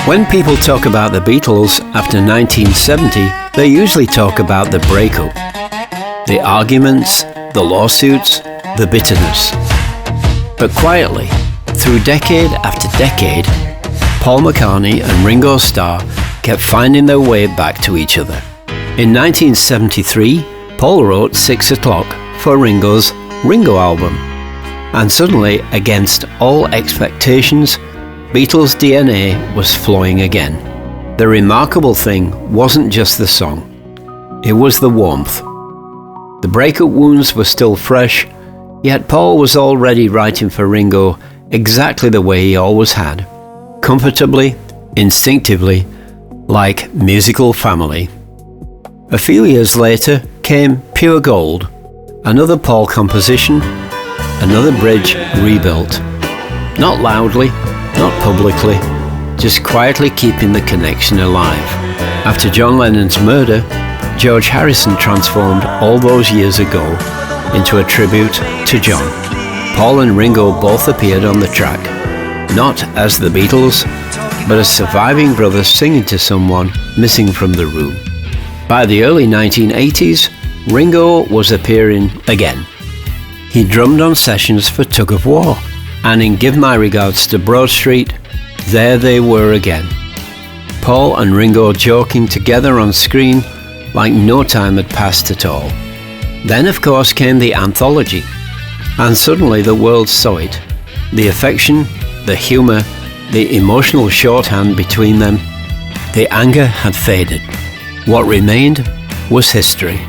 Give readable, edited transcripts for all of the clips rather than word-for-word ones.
When people talk about the Beatles after 1970, they usually talk about the breakup, the arguments, the lawsuits, the bitterness. But quietly, through decade after decade, Paul McCartney and Ringo Starr kept finding their way back to each other. In 1973, Paul wrote 6 O'Clock for Ringo's Ringo album. And suddenly, against all expectations, Beatles' DNA was flowing again. The remarkable thing wasn't just the song, it was the warmth. The breakup wounds were still fresh, yet Paul was already writing for Ringo exactly the way he always had, comfortably, instinctively, like musical family. A few years later came Pure Gold, another Paul composition, another bridge rebuilt. Not loudly, not publicly, just quietly keeping the connection alive. After John Lennon's murder, George Harrison transformed all those years ago into a tribute to John. Paul and Ringo both appeared on the track, not as the Beatles, but as surviving brothers singing to someone missing from the room. By the early 1980s, Ringo was appearing again. He drummed on sessions for Tug of War, and in Give My Regards to Broad Street, there they were again. Paul and Ringo joking together on screen like no time had passed at all. Then of course came the Anthology, and suddenly the world saw it. The affection, the humour, the emotional shorthand between them, the anger had faded. What remained was history.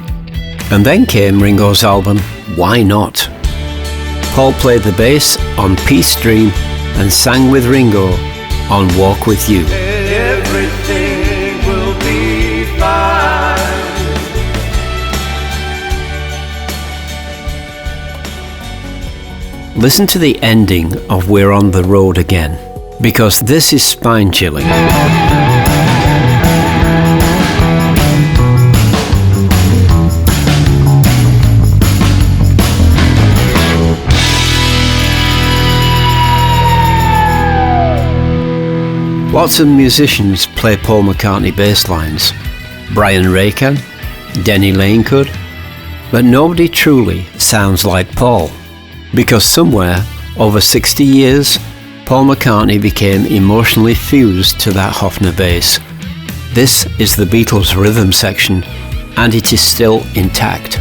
And then came Ringo's album, Why Not? Paul played the bass on Peace Dream and sang with Ringo on Walk With You. Everything will be fine. Listen to the ending of We're on the Road Again, because this is spine-chilling. Lots of musicians play Paul McCartney bass lines. Brian Ray can, Denny Lane could, but nobody truly sounds like Paul. Because somewhere, over 60 years, Paul McCartney became emotionally fused to that Hofner bass. This is the Beatles' rhythm section, and it is still intact.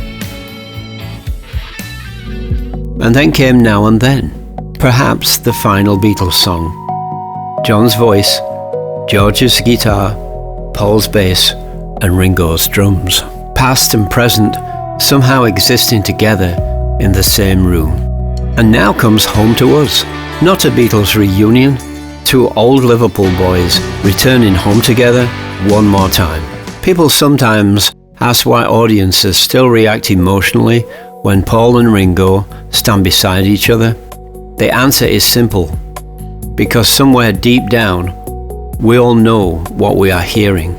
And then came Now and Then, perhaps the final Beatles song. John's voice, George's guitar, Paul's bass, and Ringo's drums. Past and present somehow existing together in the same room. And now comes Home to Us, not a Beatles reunion, 2 old Liverpool boys returning home together one more time. People sometimes ask why audiences still react emotionally when Paul and Ringo stand beside each other. The answer is simple. Because somewhere deep down, we all know what we are hearing.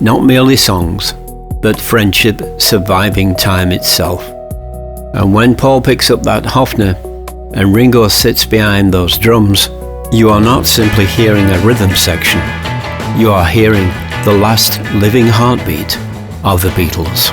Not merely songs, but friendship surviving time itself. And when Paul picks up that Hofner and Ringo sits behind those drums, you are not simply hearing a rhythm section. You are hearing the last living heartbeat of the Beatles.